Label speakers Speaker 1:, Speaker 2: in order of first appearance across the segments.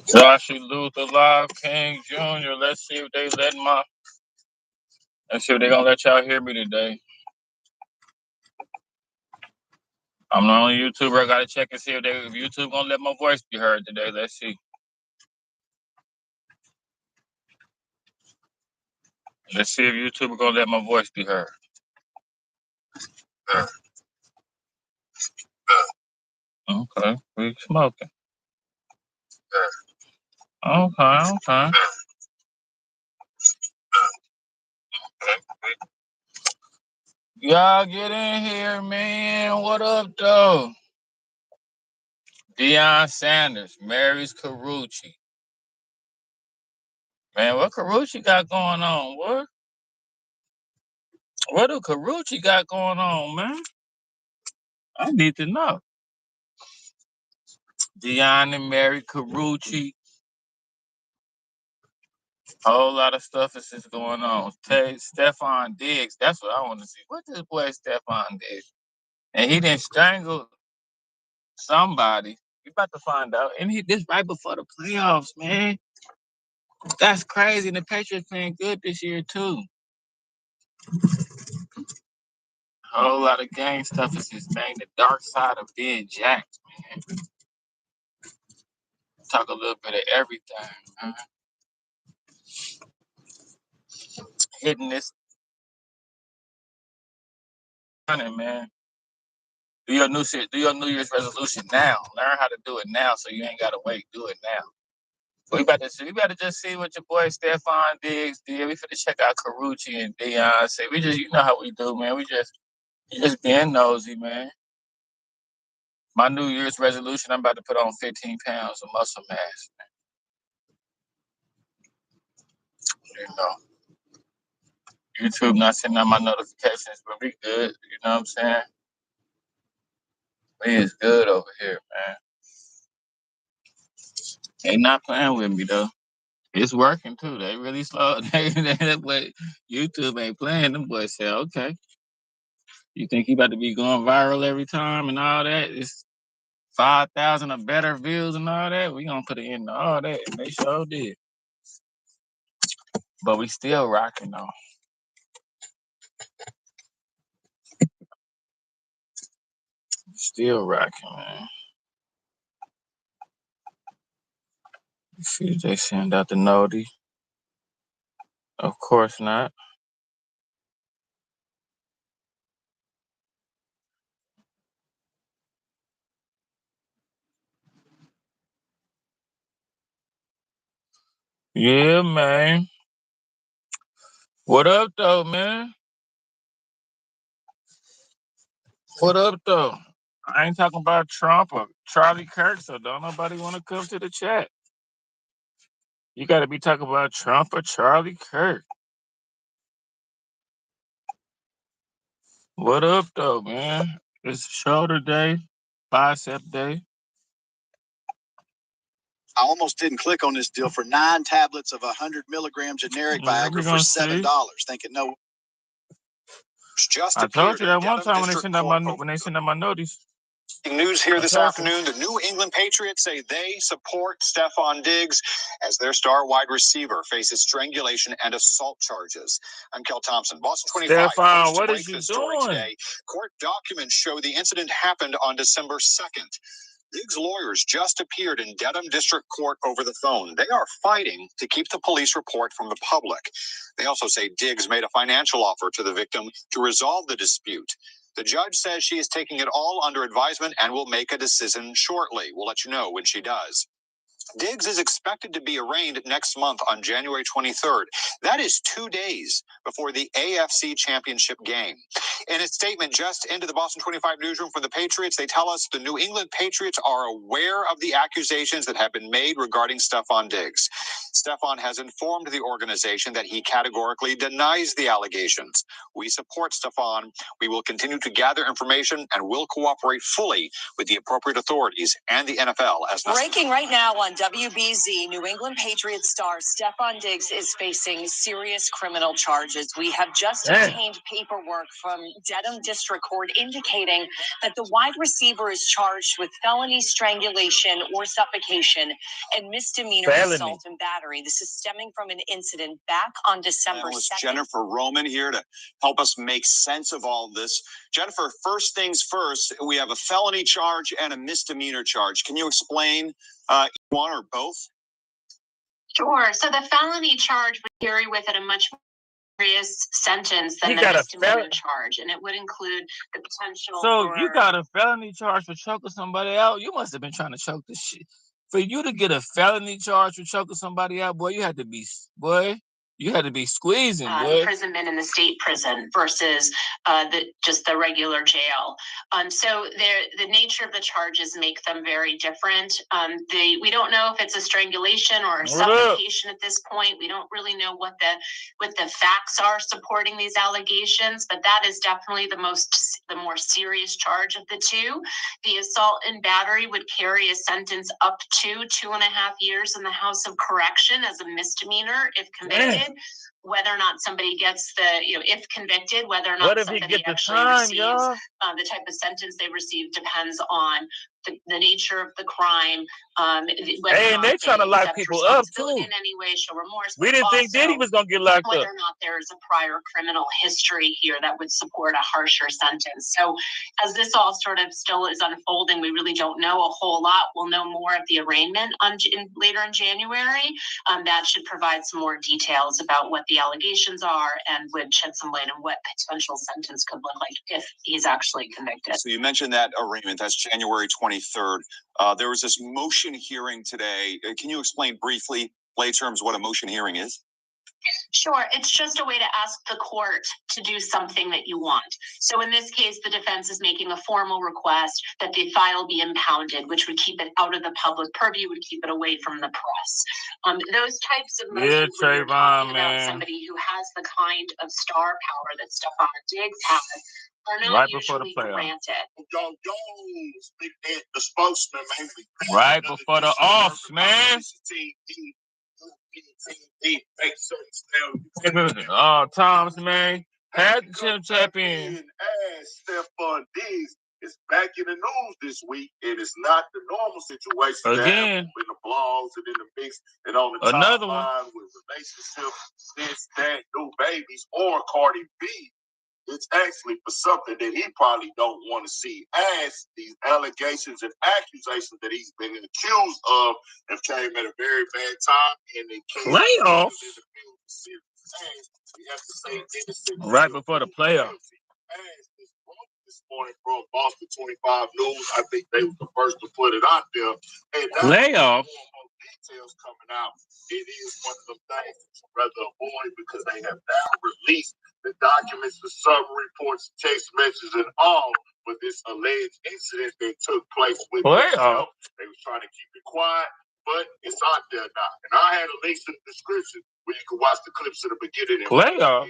Speaker 1: Josh Luther Live King Jr. Let's see if they let my. Let's see if they gonna let y'all hear me today. I'm the only YouTuber. I gotta check and see if YouTube gonna let my voice be heard today. Let's see. Let's see if YouTube gonna let my voice be heard. Okay, we smoking. Okay. Y'all get in here, man. What up, though? Deion Sanders marries Karrueche. Man, what Karrueche got going on? What do Karrueche got going on, man? I need to know. Deion and married Karrueche. Whole lot of stuff is just going on. Stefon Diggs. That's what I want to see. What this boy Stefon did? And he didn't strangle somebody. We about to find out. And this right before the playoffs, man. That's crazy. And the Patriots playing good this year too. Whole lot of gang stuff is just man. The dark side of being jacked, man. Talk a little bit of everything, man. Hitting this man. Do your new shit. Do your New Year's resolution now. Learn how to do it now, so you ain't gotta wait. Do it now. We about to see. We better just see what your boy Stefon Diggs did. We finna check out Karrueche and Deion. Say we just, you know how we do, man. You just being nosy, man. My New Year's resolution, I'm about to put on 15 pounds of muscle mass. You know, YouTube not sending out my notifications, but we good. You know what I'm saying? We is good over here, man. They not playing with me though. It's working too. They really slow. But YouTube ain't playing. Them boys say, okay, you think you about to be going viral every time and all that? It's 5,000 or better views and all that. We gonna put it in all that, and they sure did. But we still rocking though. Still rocking, man. See if they send out the noti. Of course not. Yeah, man. What up, though, man? What up, though? I ain't talking about Trump or Charlie Kirk, so don't nobody want to come to the chat. You got to be talking about Trump or Charlie Kirk. What up, though, man? It's shoulder day, bicep day.
Speaker 2: I almost didn't click on this deal for 9 tablets of 100 milligram generic Viagra for $7. Thinking no.
Speaker 1: Just I told you that one time when they sent out my notice.
Speaker 2: News here this afternoon, the New England Patriots say they support Stefon Diggs as their star wide receiver faces strangulation and assault charges. I'm Kel Thompson, Boston 25.
Speaker 1: Stefon, what is you doing?
Speaker 2: Today. Court documents show the incident happened on December 2nd. Diggs' lawyers just appeared in Dedham District Court over the phone. They are fighting to keep the police report from the public. They also say Diggs made a financial offer to the victim to resolve the dispute. The judge says she is taking it all under advisement and will make a decision shortly. We'll let you know when she does. Diggs is expected to be arraigned next month on January 23rd. That is 2 days before the AFC Championship game. In a statement just into the Boston 25 newsroom for the Patriots, they tell us the New England Patriots are aware of the accusations that have been made regarding Stefon Diggs. Stefon has informed the organization that he categorically denies the allegations. We support Stefon. We will continue to gather information and will cooperate fully with the appropriate authorities and the NFL as necessary.
Speaker 3: Breaking right now on
Speaker 2: WBZ, New England Patriots star Stefon Diggs is facing serious criminal charges. We have just obtained paperwork from Dedham District Court indicating that the wide receiver is charged with felony strangulation or suffocation and misdemeanor assault and battery. This is stemming from an incident back on December 2nd.
Speaker 3: Jennifer Roman here to help us make sense of all this. Jennifer, first things first, we have a felony charge and a misdemeanor charge. Can you explain one or both?
Speaker 4: Sure. So the felony charge would carry with it a much more serious sentence than the misdemeanor charge, and it would include the potential.
Speaker 1: So you got a felony charge for choking somebody out? You must have been trying to choke this shit. For you to get a felony charge for choking somebody out, boy, you had to be squeezing, boy.
Speaker 4: Imprisonment in the state prison versus the regular jail. So the nature of the charges make them very different. We don't know if it's a strangulation or a suffocation at this point. We don't really know what the facts are supporting these allegations, but that is definitely the more serious charge of the two. The assault and battery would carry a sentence up to 2.5 years in the House of Correction as a misdemeanor if convicted. Whether or not somebody gets if convicted, whether or not somebody actually receives the type of sentence they receive depends on the nature of the crime.
Speaker 1: And they're trying to lock people up too.
Speaker 4: In any way, show remorse.
Speaker 1: We didn't think Diddy was gonna get locked up.
Speaker 4: Whether or not there is a prior criminal history here that would support a harsher sentence. So, as this all sort of still is unfolding, we really don't know a whole lot. We'll know more at the arraignment later in January. That should provide some more details about what the allegations are and would shed some light on what potential sentence could look like if he's actually convicted.
Speaker 3: So you mentioned that arraignment. That's January 23rd. There was this motion hearing today. Can you explain briefly, lay terms, what a motion hearing is?
Speaker 4: Sure. It's just a way to ask the court to do something that you want. So in this case, the defense is making a formal request that the file be impounded, which would keep it out of the public purview, would keep it away from the press. Those types of motions, when you're talking about somebody who has the kind of star power that Stefon Diggs has, are not usually granted.
Speaker 5: The spokesman,
Speaker 1: right before the offs, man. Thomas, man. Had the tap in.
Speaker 5: Stefon Diggs is back in the news this week, and it's not the normal situation
Speaker 1: again
Speaker 5: in the blogs and in the mix and on the
Speaker 1: another
Speaker 5: timeline with relationships, this, that, new babies, or Cardi B. It's actually for something that he probably don't want to see, as these allegations and accusations that he's been accused of have came at a very bad time, and they came
Speaker 1: playoffs.
Speaker 5: We have to say innocent
Speaker 1: right before the playoffs.
Speaker 5: This morning from Boston 25 News, I think they were the first to put it out there. And
Speaker 1: playoffs.
Speaker 5: Details coming out. It is one of the things that you rather avoid because they have now released the documents, the summary reports, text messages, and all for this alleged incident that took place with themselves. They was trying to keep it quiet, but it's out there now. And I had a link to the description where you can watch the clips at the beginning.
Speaker 1: Playoffs.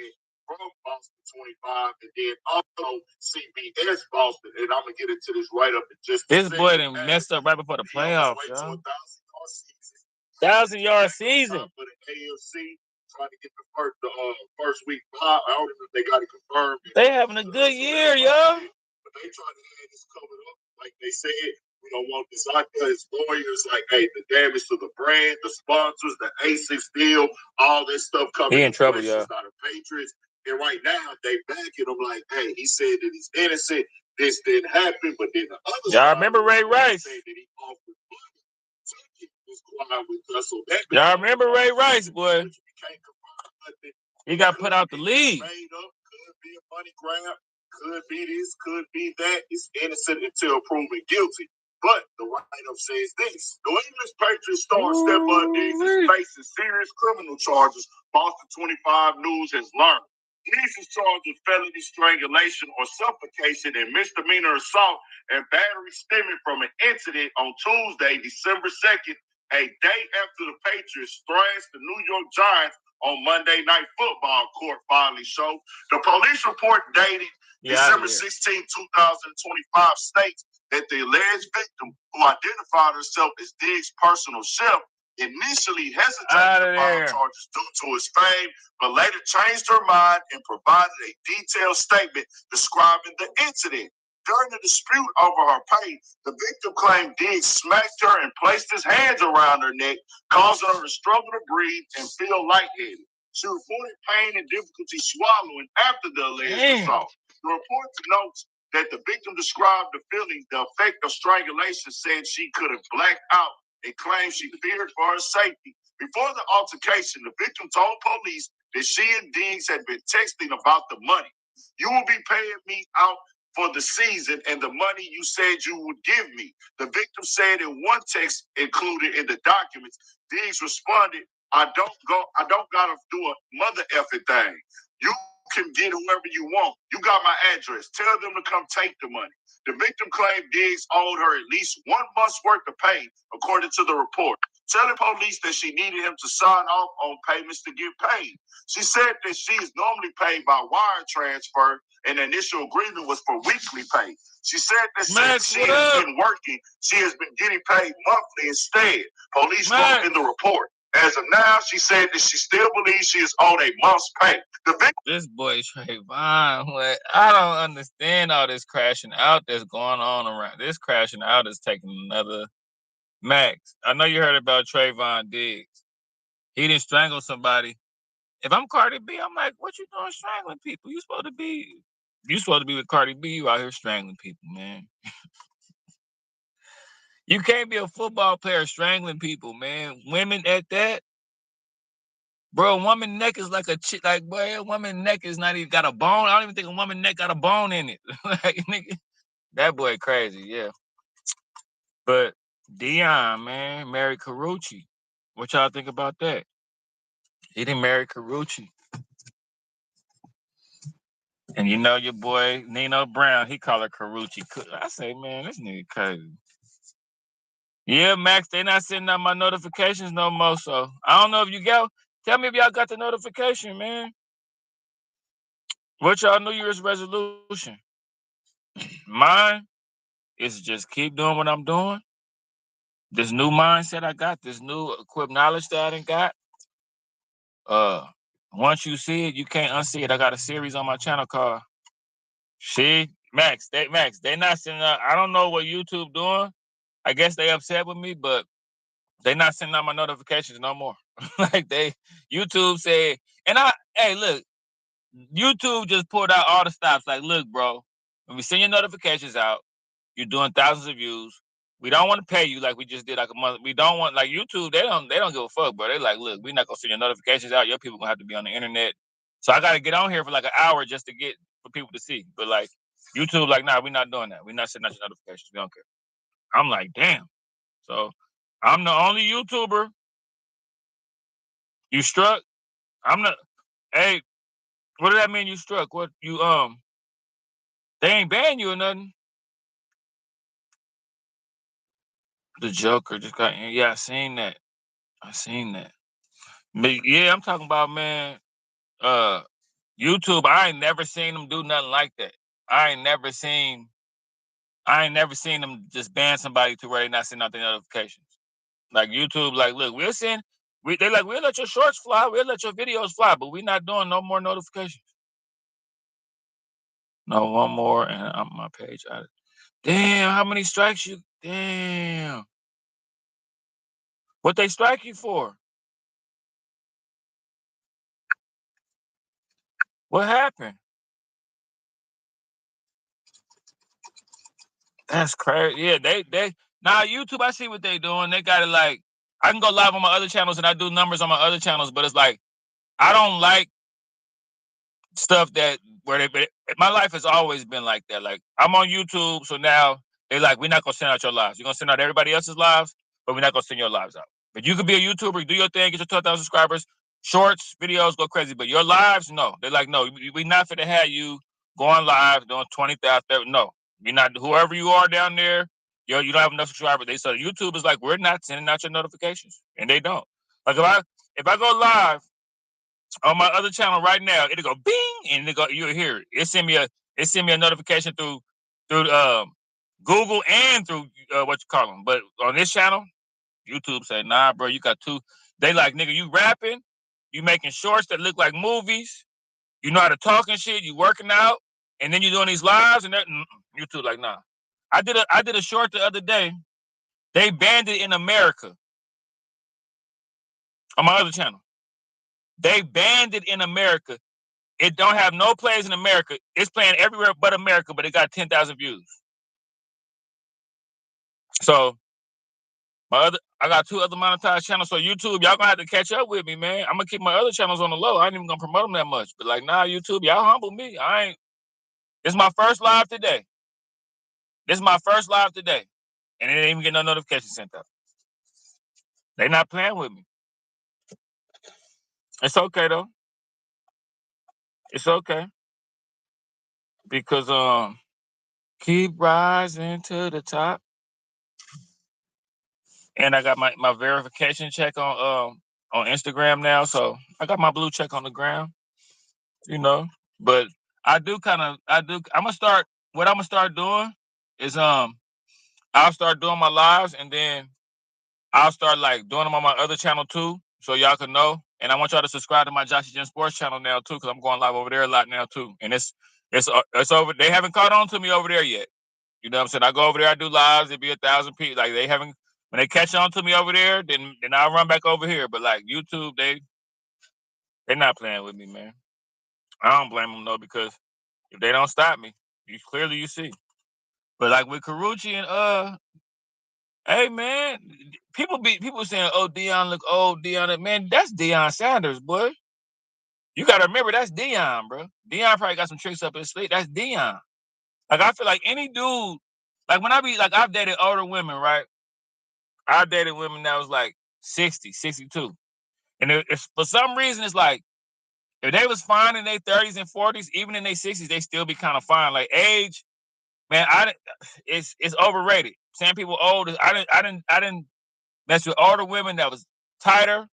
Speaker 5: From Boston 25, and then also CBS Boston, and I'm gonna get into this right up in just
Speaker 1: this boy done messed up right before the playoffs, y'all. 1,000-yard season
Speaker 5: for the AFC, trying to get the first week bye. I don't know if they got it confirmed.
Speaker 1: They having a good year, y'all.
Speaker 5: But they trying to have this covered up, like they said. We don't want this out there. His lawyers, like, hey, the damage to the brand, the sponsors, the ASICS deal, all this stuff coming.
Speaker 1: He in trouble, y'all.
Speaker 5: Not a Patriots. And right now, they backing him like, hey, he said that he's innocent. This didn't happen, but then the other
Speaker 1: y'all remember Ray Rice?
Speaker 5: Said that he offered money to keep this quiet with us. So that
Speaker 1: y'all remember Ray Rice, boy? He got put out the league.
Speaker 5: Made up, could be a money grab, could be this, could be that. It's innocent until proven guilty. But the write-up says this: New England Patriots star Stefon Diggs is facing serious criminal charges. Boston 25 News has learned. Diggs is charged with felony strangulation or suffocation and misdemeanor assault and battery stemming from an incident on Tuesday, December 2nd, a day after the Patriots thrashed the New York Giants on Monday Night Football, court finally showed. The police report dated December 16, 2025 states that the alleged victim, who who identified herself as Diggs' personal chef, initially hesitated to file charges due to his fame, but later changed her mind and provided a detailed statement describing the incident. During the dispute over her pay, the victim claimed Diggs smacked her and placed his hands around her neck, causing her to struggle to breathe and feel lightheaded. She reported pain and difficulty swallowing after the alleged assault. The report notes that the victim described the feeling, the effect of strangulation, said she could have blacked out and claimed she feared for her safety. Before the altercation, the victim told police that she and Diggs had been texting about the money. You will be paying me out for the season and the money you said you would give me. The victim said in one text included in the documents, Diggs responded, I don't gotta do a mother effing thing. You can get whoever you want. You got my address. Tell them to come take the money. The victim claimed Diggs owed her at least 1 month's worth of pay, according to the report, telling police that she needed him to sign off on payments to get paid. She said that she is normally paid by wire transfer, and the initial agreement was for weekly pay. She said that since she has been working, she has been getting paid monthly instead. Police wrote in the report. As of now, she said that she still believes she is owed a month's pay.
Speaker 1: This boy Trayvon, what? I don't understand all this crashing out that's going on around. This crashing out is taking another Max. I know you heard about Trayvon Diggs. He didn't strangle somebody. If I'm Cardi B, I'm like, what you doing strangling people? You supposed to be with Cardi B. You out here strangling people, man. You can't be a football player strangling people, man. Women at that. Bro, a woman neck is like a chick. Like, boy, a woman neck is not even got a bone. I don't even think a woman neck got a bone in it. Like, nigga, that boy crazy, yeah. But Deion, man, married Karrueche. What y'all think about that? He didn't marry Karrueche. And you know your boy Nino Brown, he call her Karrueche. I say, man, this nigga crazy. Yeah, Max, they not sending out my notifications no more. So I don't know if you go. Tell me if y'all got the notification, man. What's y'all New Year's resolution? Mine is just keep doing what I'm doing. This new mindset I got, this new equipped knowledge that I done got. Once you see it, you can't unsee it. I got a series on my channel called See Max. They not sending out. I don't know what YouTube doing. I guess they upset with me, but they not sending out my notifications no more. Like YouTube said, and hey, look, YouTube just pulled out all the stops. Like, look, bro, when we send your notifications out, you're doing thousands of views. We don't want to pay you like we just did like a month. We don't want like YouTube. They don't give a fuck, bro. They like, look, we're not gonna send your notifications out. Your people gonna have to be on the internet. So I gotta get on here for like an hour just to get for people to see. But like YouTube, like, nah, we're not doing that. We're not sending out your notifications. We don't care. I'm like, damn. So I'm the only YouTuber. You struck? I'm not. Hey, what does that mean? You struck? What you They ain't ban you or nothing. The Joker just got. Yeah, I seen that. But yeah, I'm talking about, man. YouTube. I ain't never seen them do nothing like that. I ain't never seen them just ban somebody to where they not sending out their notifications. Like YouTube, like, look, we'll let your shorts fly, we'll let your videos fly, but we're not doing no more notifications. No, one more, and I'm my page out. Damn, how many strikes you? Damn. What they strike you for? What happened? That's crazy. Yeah, they now YouTube, I see what they doing. They got it like I can go live on my other channels and I do numbers on my other channels, but it's like I don't like stuff that where my life has always been like that. Like I'm on YouTube, so now they like we're not gonna send out your lives. You're gonna send out everybody else's lives, but we're not gonna send your lives out. But you could be a YouTuber, do your thing, get your 12,000 subscribers, shorts, videos, go crazy. But your lives, no. They're like, no, we not finna have you going live doing 20,000. No, you're not. Whoever you are down there, you don't have enough subscribers. They said YouTube is like we're not sending out your notifications, and they don't. Like if I go live on my other channel right now, it'll go bing, and you'll hear it. It send me a notification through Google and through what you call them. But on this channel, YouTube say, nah, bro, you got two. They like, nigga, you rapping, you making shorts that look like movies, you know how to talk and shit, you working out, and then you doing these lives and that. YouTube like, nah. I did a short the other day. They banned it in America on my other channel. They banned it in America. It don't have no plays in America. It's playing everywhere but America, but it got 10,000 views. So I got 2 other monetized channels. So YouTube, y'all gonna have to catch up with me, man. I'm gonna keep my other channels on the low. I ain't even gonna promote them that much. But like, nah, YouTube, y'all humble me. This is my first live today. And it ain't even get no notification sent out. They not playing with me. It's okay though. It's okay. Because keep rising to the top. And I got my verification check on Instagram now. So I got my blue check on the ground, you know. But I'm gonna start doing is I'll start doing my lives and then I'll start like doing them on my other channel too, so y'all can know. And I want y'all to subscribe to my Joshy Jim Sports channel now too, because I'm going live over there a lot now too. And it's over. They haven't caught on to me over there yet. You know what I'm saying? I go over there, I do lives. It'd be 1,000 people. Like they haven't. When they catch on to me over there, then I'll run back over here. But like YouTube, they're not playing with me, man. I don't blame them though, because if they don't stop me, you see. But like with Karrueche and hey man, people saying, oh, Deion look old, Deion, man, that's Deion Sanders, boy. You gotta remember that's Deion, bro. Deion probably got some tricks up his sleeve. That's Deion. Like I feel like any dude, like when I've dated older women, right? I've dated women that was like 60, 62. And if for some reason it's like if they was fine in their 30s and 40s, even in their 60s, they still be kind of fine. Like age, man, it's overrated. Saying people old, I didn't mess with older women that was tighter.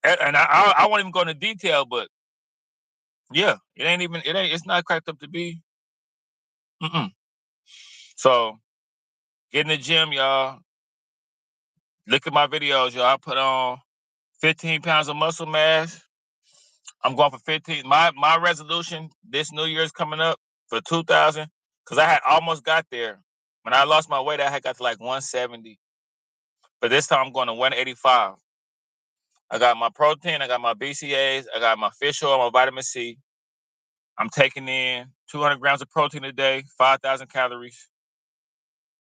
Speaker 1: And I won't even go into detail, but yeah, it's not cracked up to be. So get in the gym, y'all. Look at my videos, y'all. I put on 15 pounds of muscle mass. I'm going for 15. My resolution this New Year's coming up for 2000, because I had almost got there. When I lost my weight, I had got to like 170. But this time I'm going to 185. I got my protein, I got my BCAAs, I got my fish oil, my vitamin C. I'm taking in 200 grams of protein a day, 5,000 calories,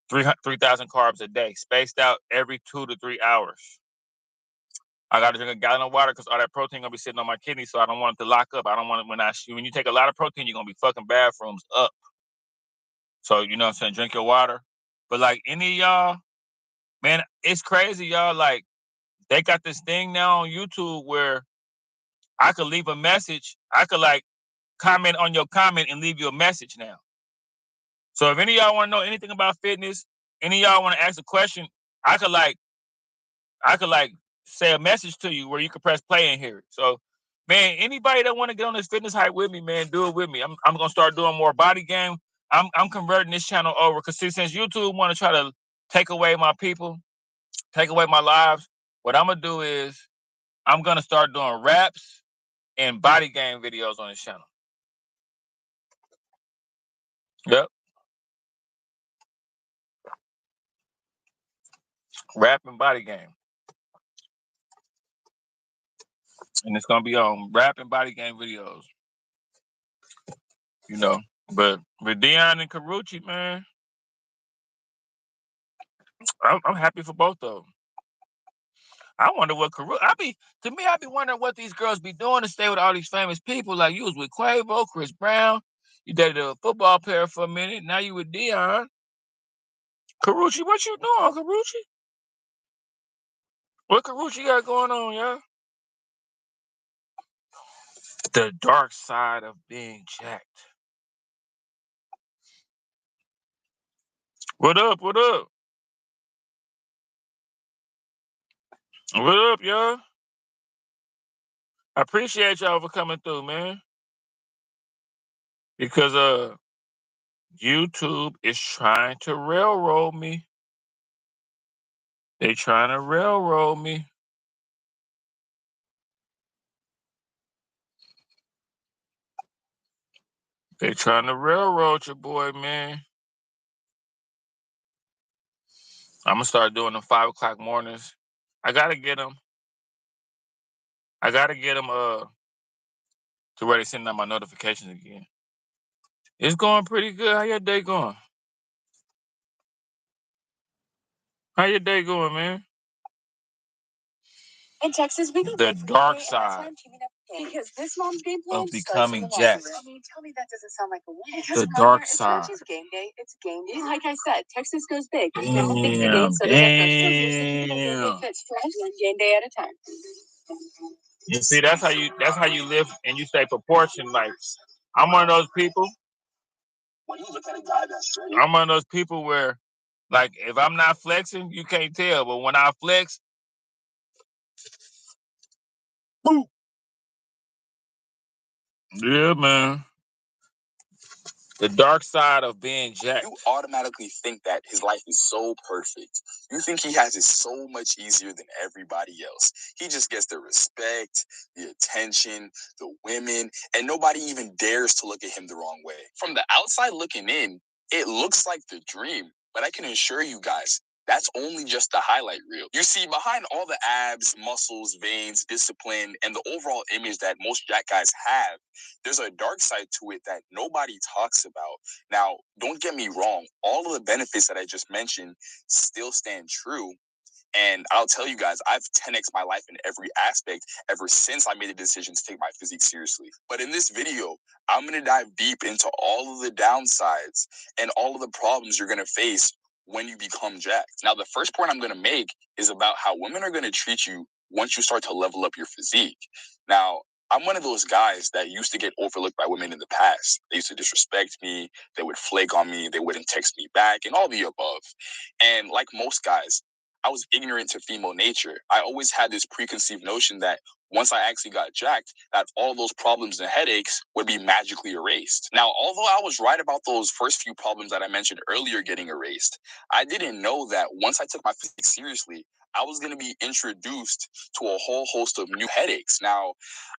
Speaker 1: 3,000 carbs a day, spaced out every 2 to 3 hours. I got to drink a gallon of water because all that protein gonna be sitting on my kidneys, so I don't want it to lock up. I don't want it when you take a lot of protein, you're gonna be fucking bathrooms up. So you know what I'm saying, drink your water. But like any of y'all, man, it's crazy, y'all. Like they got this thing now on YouTube where I could leave a message. I could like comment on your comment and leave you a message now. So if any of y'all want to know anything about fitness, any of y'all want to ask a question, I could like say a message to you where you can press play and hear it. So, man, anybody that want to get on this fitness hype with me, man, do it with me. I'm gonna start doing more body game. I'm converting this channel over because since YouTube want to try to take away my people, take away my lives, what I'm gonna do is I'm gonna start doing raps and body game videos on this channel. Yep. Rap and body game. And it's gonna be on rap and body game videos. You know. But with Deion and Karrueche, man, I'm happy for both of them. I wonder what Karrueche. I be wondering what these girls be doing to stay with all these famous people. Like you was with Quavo, Chris Brown, you dated a football player for a minute. Now you with Deion. Karrueche, what you doing, Karrueche? What Karrueche got going on, y'all? The dark side of being jacked. What up? What up? What up, y'all? I appreciate y'all for coming through, man. Because YouTube is trying to railroad me. They trying to railroad me. They trying to railroad your boy, man. I'm gonna start doing the 5 o'clock mornings. I gotta get them to ready to send out my notifications again. It's going pretty good. How your day going? How your day going, man?
Speaker 2: In Texas, we
Speaker 1: The dark side
Speaker 2: because this mom's game plan
Speaker 1: of becoming Jack.
Speaker 2: I mean, tell me that doesn't sound like a win.
Speaker 1: The dark side.
Speaker 2: It's not just game day; it's game day. Like I said, Texas goes big.
Speaker 1: Damn.
Speaker 2: Game day at a time.
Speaker 1: You see, that's how you live and you stay proportioned. Like, I'm one of those people.
Speaker 2: When you look at a guy that's straight,
Speaker 1: I'm one of those people where, like, if I'm not flexing, you can't tell. But when I flex, boom. Yeah, man. The dark side of being Jack.
Speaker 2: you automatically think that his life is so perfect. You think he has it so much easier than everybody else. He just gets the respect, the attention, the women, and nobody even dares to look at him the wrong way. From the outside looking in, it looks like the dream, but I can assure you guys, that's only just the highlight reel. You see, behind all the abs, muscles, veins, discipline, and the overall image that most Jack guys have, there's a dark side to it that nobody talks about. Now, don't get me wrong, all of the benefits that I just mentioned still stand true. And I'll tell you guys, I've 10x my life in every aspect ever since I made a decision to take my physique seriously. But in this video, I'm going to dive deep into all of the downsides and all of the problems you're going to face when you become jacked. Now, the first point I'm going to make is about how women are going to treat you once you start to level up your physique. Now, I'm one of those guys that used to get overlooked by women in the past. They used to disrespect me. They would flake on me. They wouldn't text me back and all the above. And like most guys, I was ignorant to female nature. I always had this preconceived notion that once I actually got jacked, that all those problems and headaches would be magically erased. Now, although I was right about those first few problems that I mentioned earlier getting erased, I didn't know that once I took my physique seriously, I was going to be introduced to a whole host of new headaches. Now,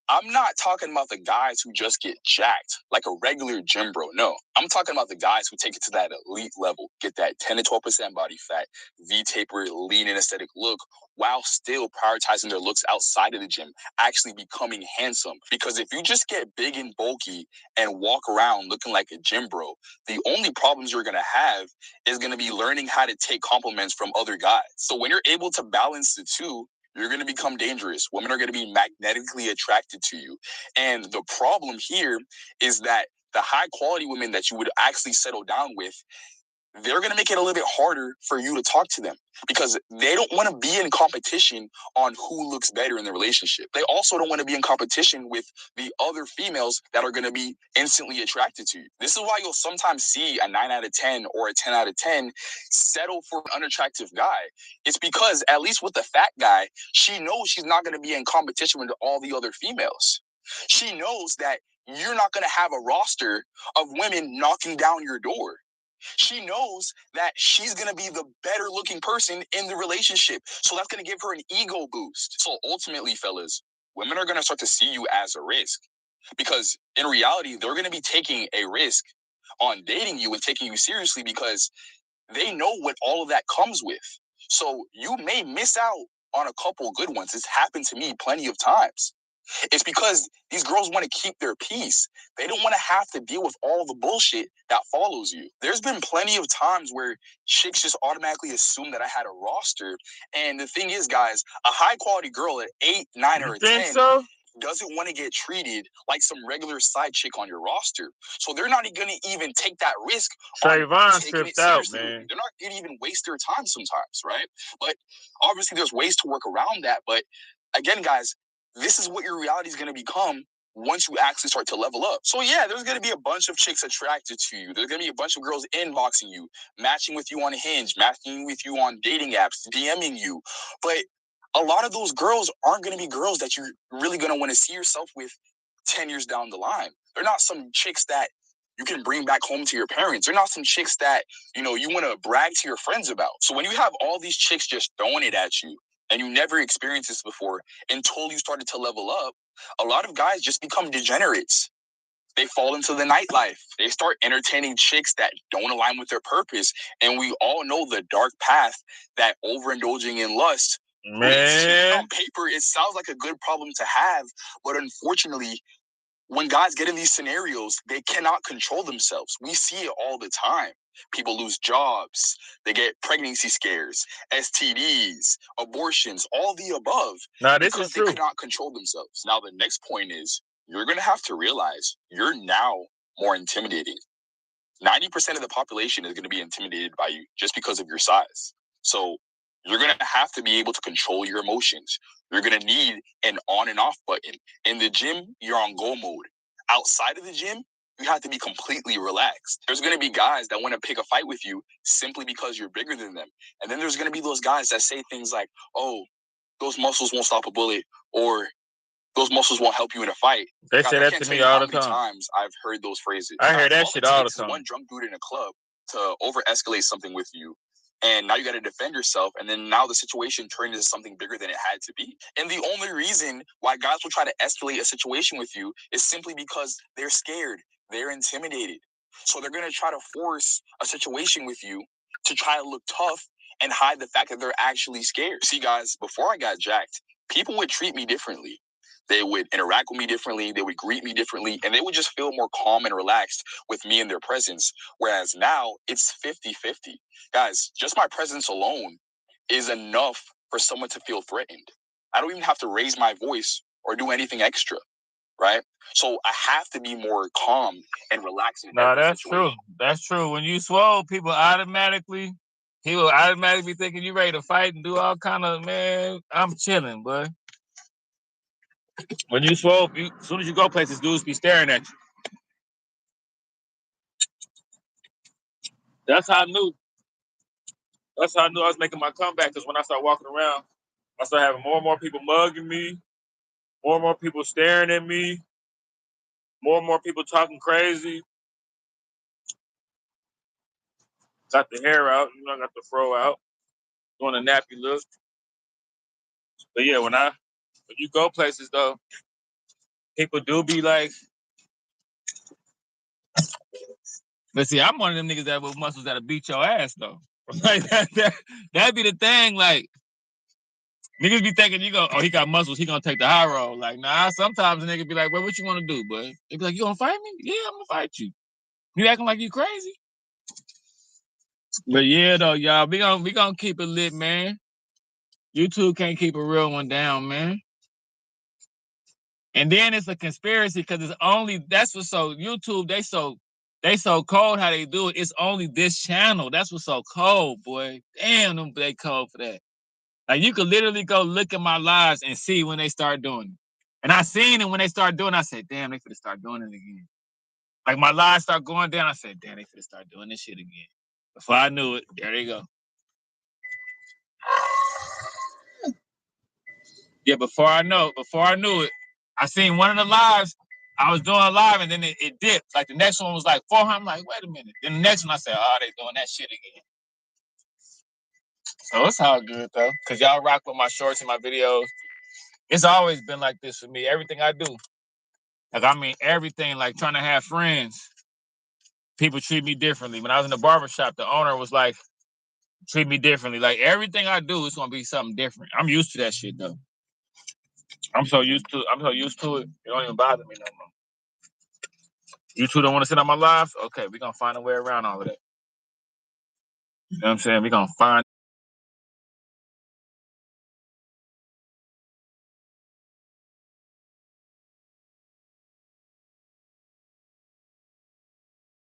Speaker 2: I'm not talking about the guys who just get jacked like a regular gym bro. No, I'm talking about the guys who take it to that elite level, get that 10 to 12% body fat, V-taper, lean and aesthetic look, while still prioritizing their looks outside of the gym, actually becoming handsome. Because if you just get big and bulky and walk around looking like a gym bro, the only problems you're going to have is going to be learning how to take compliments from other guys. So when you're able to balance the two, you're going to become dangerous. Women are going to be magnetically attracted to you. And the problem here is that the high quality women that you would actually settle down with, they're going to make it a little bit harder for you to talk to them because they don't want to be in competition on who looks better in the relationship. They also don't want to be in competition with the other females that are going to be instantly attracted to you. This is why you'll sometimes see a 9 out of 10 or a 10 out of 10 settle for an unattractive guy. It's because, at least with the fat guy, she knows she's not going to be in competition with all the other females. She knows that you're not going to have a roster of women knocking down your door. She knows that she's going to be the better looking person in the relationship. So that's going to give her an ego boost. So ultimately, fellas, women are going to start to see you as a risk because in reality, they're going to be taking a risk on dating you and taking you seriously because they know what all of that comes with. So you may miss out on a couple good ones. It's happened to me plenty of times. It's because these girls want to keep their peace. They don't want to have to deal with all the bullshit that follows you. There's been plenty of times where chicks just automatically assume that I had a roster. And the thing is, guys, a high quality girl at 8, 9, or a 10 doesn't want to get treated like some regular side chick on your roster. So they're not going to even take that risk.
Speaker 1: Trayvon tripped out, man.
Speaker 2: They're not going to even waste their time sometimes, right? But obviously there's ways to work around that. But again, guys, this is what your reality is going to become once you actually start to level up. So yeah, there's going to be a bunch of chicks attracted to you. There's going to be a bunch of girls inboxing you, matching with you on Hinge, matching with you on dating apps, DMing you. But a lot of those girls aren't going to be girls that you're really going to want to see yourself with 10 years down the line. They're not some chicks that you can bring back home to your parents. They're not some chicks that, you know, you want to brag to your friends about. So when you have all these chicks just throwing it at you and you never experienced this before until you started to level up, a lot of guys just become degenerates. They fall into the nightlife. They start entertaining chicks that don't align with their purpose. And we all know the dark path that overindulging in lust,
Speaker 1: Man,
Speaker 2: on paper, it sounds like a good problem to have. But unfortunately, when guys get in these scenarios, they cannot control themselves. We see it all the time. People lose jobs. They get pregnancy scares, STDs, abortions, all the above.
Speaker 1: nah, this
Speaker 2: because
Speaker 1: is
Speaker 2: they
Speaker 1: true.
Speaker 2: cannot control themselves. Now, the next point is you're going to have to realize you're now more intimidating. 90% of the population is going to be intimidated by you just because of your size. So you're going to have to be able to control your emotions. You're going to need an on and off button. In the gym, you're on go mode. Outside of the gym, you have to be completely relaxed. There's going to be guys that want to pick a fight with you simply because you're bigger than them. And then there's going to be those guys that say things like, oh, those muscles won't stop a bullet, or those muscles won't help you in a fight.
Speaker 1: They
Speaker 2: Guys,
Speaker 1: say that to me all the time.
Speaker 2: How many times I've heard those phrases.
Speaker 1: I hear that shit all the
Speaker 2: Is
Speaker 1: time.
Speaker 2: one drunk dude in a club to over-escalate something with you, and now you got to defend yourself, and then now the situation turned into something bigger than it had to be. And the only reason why guys will try to escalate a situation with you is simply because they're scared. They're intimidated. So they're going to try to force a situation with you to try to look tough and hide the fact that they're actually scared. See, guys, before I got jacked, people would treat me differently. They would interact with me differently. They would greet me differently. And they would just feel more calm and relaxed with me in their presence. Whereas now it's 50-50. Guys, just my presence alone is enough for someone to feel threatened. I don't even have to raise my voice or do anything extra, right? So I have to be more calm and relaxed.
Speaker 1: Nah, that's true. That's true. When you swole, people automatically be thinking you ready to fight and do all kind of, man, I'm chilling, boy. When you swole, as soon as you go places, dudes be staring at you. That's how I knew I was making my comeback, because when I started walking around, I started having more and more people mugging me, more and more people staring at me, more and more people talking crazy. Got the hair out, I got the fro out, doing a nappy look. But yeah, when you go places though, people do be like, but see, I'm one of them niggas that with muscles that'll beat your ass though. Like that'd be the thing. Like niggas be thinking he got muscles, he gonna take the high road. Like, nah, sometimes a nigga be like, well, what you wanna do, boy? They be like, you gonna fight me? Yeah, I'm gonna fight you. You acting like you crazy? But yeah though, y'all, we gonna keep it lit, man. YouTube can't keep a real one down, man. And then it's a conspiracy because it's only YouTube, they so cold how they do it. It's only this channel. That's what's so cold, boy. Damn, they cold for that. Like you could literally go look at my lives and see when they start doing it. And I seen it when they start doing it. I said, damn, they finna start doing it again. Like my lives start going down. I said, damn, they finna start doing this shit again. Before I knew it, there they go. Yeah, before I knew it, I seen one of the lives. I was doing a live and then it dipped. Like the next one was like 400. I'm like, wait a minute. Then the next one I said, oh, they doing that shit again. So it's all good though. Cause y'all rock with my shorts and my videos. It's always been like this for me. Everything I do. Like I mean everything, like trying to have friends. People treat me differently. When I was in the barbershop, the owner was like, treat me differently. Like everything I do is gonna be something different. I'm used to that shit though. I'm so used to it. It don't even bother me no more. You two don't want to sit on my lives? Okay, we're gonna find a way around all of that. You know what I'm saying? We're gonna find